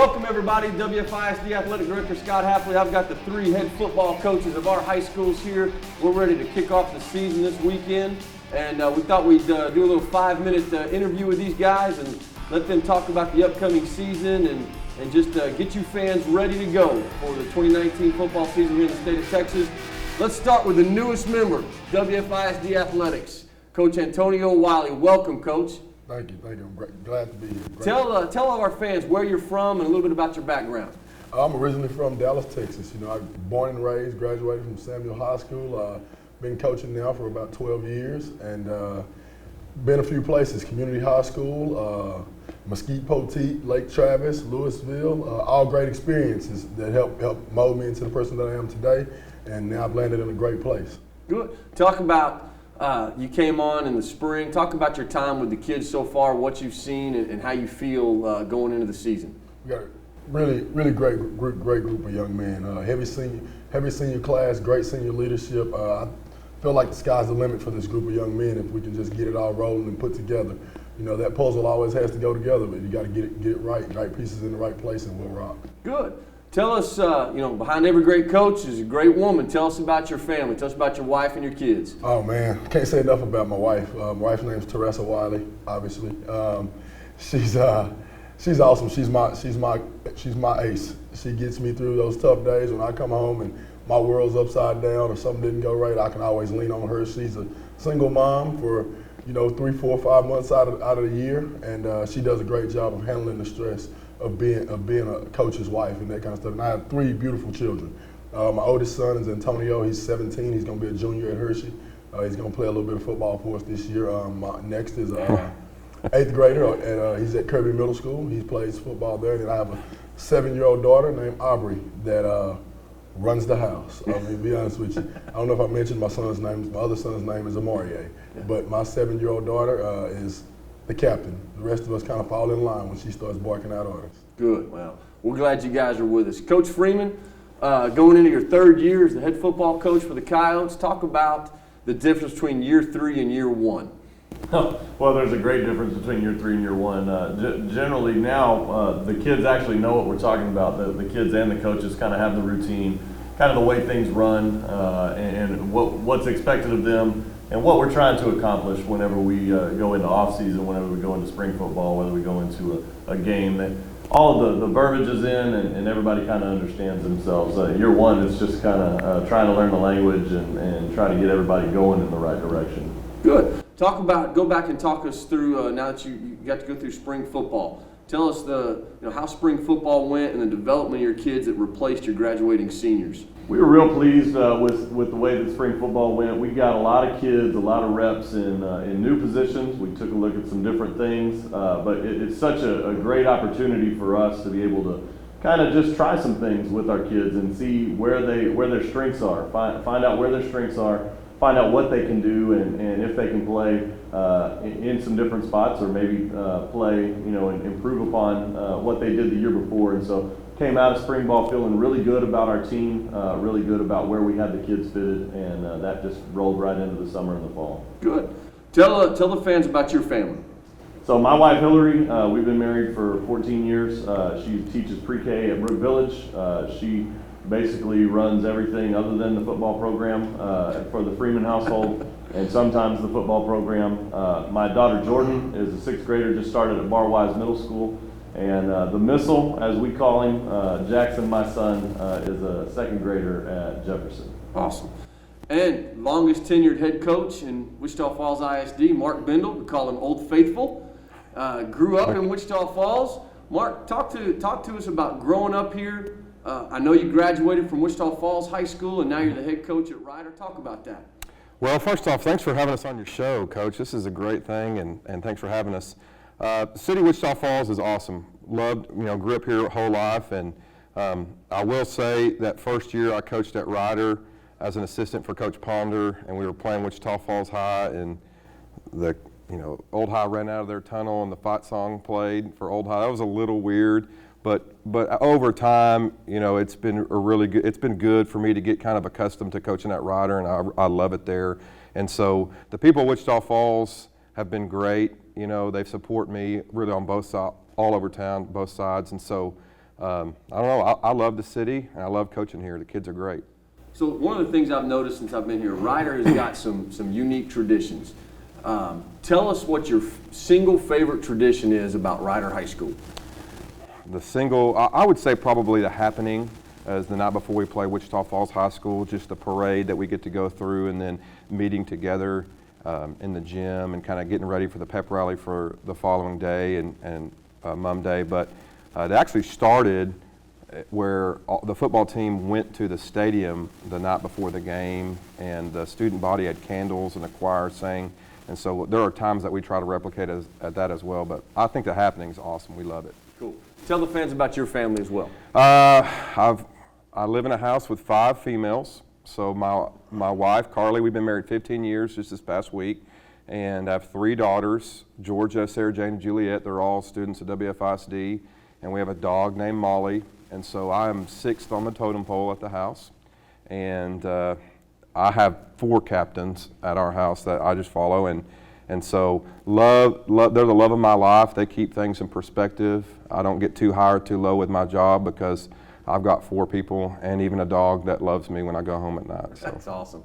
Welcome everybody, WFISD Athletic Director Scot Hafley. I've got the three head football coaches of our high schools here. We're ready to kick off the season this weekend, and we thought we'd do a little 5-minute interview with these guys and let them talk about the upcoming season and just get you fans ready to go for the 2019 football season here in the state of Texas. Let's start with the newest member, WFISD Athletics, Coach Antonio Wiley. Welcome, Coach. Thank you. I'm glad to be here. Tell all our fans where you're from and a little bit about your background. I'm originally from Dallas, Texas. I'm born and raised, graduated from Samuel High School. Been coaching now for about 12 years and been a few places, Community High School, Mesquite Poteet, Lake Travis, Louisville, all great experiences that helped mold me into the person that I am today, and now I've landed in a great place. Good. Talk about you came on in the spring. Talk about your time with the kids so far, what you've seen, and how you feel going into the season. We got a really great group of young men. Heavy senior class, great senior leadership. I feel like the sky's the limit for this group of young men if we can just get it all rolling and put together. That puzzle always has to go together, but you got to get it right pieces in the right place, and we'll rock. Good. Tell us, behind every great coach is a great woman. Tell us about your family. Tell us about your wife and your kids. Oh man, can't say enough about my wife. My wife's name is Teresa Wiley. Obviously, she's awesome. She's my ace. She gets me through those tough days when I come home and my world's upside down or something didn't go right. I can always lean on her. She's a single mom for 3, 4, 5 months out of the year, and she does a great job of handling the stress of being a coach's wife and that kind of stuff. And I have 3 beautiful children. My oldest son is Antonio. He's 17. He's going to be a junior at Hershey. He's going to play a little bit of football for us this year. My next is 8th grader, and he's at Kirby Middle School. He plays football there. And then I have a 7-year-old daughter named Aubrey that runs the house. I mean, to be honest with you, I don't know if I mentioned my son's name. My other son's name is Amarie, but my 7-year-old daughter is the captain. The rest of us kind of fall in line when she starts barking out orders. Good. Well, we're glad you guys are with us. Coach Freeman, going into your 3rd year as the head football coach for the Coyotes, talk about the difference between year 3 and year 1. Well, there's a great difference between year 3 and year 1. Generally now, the kids actually know what we're talking about. The kids and the coaches kind of have the routine, kind of the way things run, and what's expected of them, and what we're trying to accomplish whenever we go into off season, whenever we go into spring football, whether we go into a game. That all of the verbiage is in, and everybody kind of understands themselves. Year 1 is just kind of trying to learn the language and try to get everybody going in the right direction. Good. Go back and talk us through, now that you got to go through spring football. Tell us how spring football went and the development of your kids that replaced your graduating seniors. We were real pleased with the way that spring football went. We got a lot of kids, a lot of reps in new positions. We took a look at some different things, but it's such a great opportunity for us to be able to kind of just try some things with our kids and see where their strengths are, find out where their strengths are, find out what they can do, and if they can play in some different spots, or maybe play, and improve upon what they did the year before. And so came out of spring ball feeling really good about our team, really good about where we had the kids fitted, and that just rolled right into the summer and the fall. Good. Tell the fans about your family. So my wife Hillary, we've been married for 14 years. She teaches pre-K at Brook Village. She basically runs everything other than the football program for the Freeman household, and sometimes the football program. My daughter Jordan is a 6th grader, just started at Barwise Middle School, and the missile, as we call him, Jackson, my son, is a 2nd grader at Jefferson. Awesome. And longest tenured head coach in Wichita Falls ISD, Mark Bindle. We call him Old Faithful. Grew up in Wichita Falls. Mark, talk to us about growing up here. I know you graduated from Wichita Falls High School, and now you're the head coach at Ryder. Talk about that. Well, first off, thanks for having us on your show, Coach. This is a great thing, and thanks for having us. The city of Wichita Falls is awesome. Loved, grew up here whole life, and I will say that first year I coached at Ryder as an assistant for Coach Ponder, and we were playing Wichita Falls High, and the Old High ran out of their tunnel, and the fight song played for Old High. That was a little weird. But over time, it's been it's been good for me to get kind of accustomed to coaching at Ryder, and I love it there. And so the people of Wichita Falls have been great. They support me really on both sides, all over town, both sides. And so I don't know, I love the city, and I love coaching here. The kids are great. So one of the things I've noticed since I've been here, Ryder has got some unique traditions. Tell us what your single favorite tradition is about Ryder High School. The single, I would say probably the happening is the night before we play Wichita Falls High School, just the parade that we get to go through, and then meeting together in the gym and kind of getting ready for the pep rally for the following day and Mum Day. But it actually started where the football team went to the stadium the night before the game, and the student body had candles and the choir sang. And so there are times that we try to replicate at that as well. But I think the happening is awesome. We love it. Cool. Tell the fans about your family as well. I live in a house with 5 females. So my wife, Carly, we've been married 15 years just this past week. And I have 3 daughters, Georgia, Sarah Jane, and Juliet. They're all students at WFISD. And we have a dog named Molly. And so I am 6th on the totem pole at the house. And I have 4 captains at our house that I just follow. And so love, they're the love of my life. They keep things in perspective. I don't get too high or too low with my job because I've got 4 people and even a dog that loves me when I go home at night. So. That's awesome.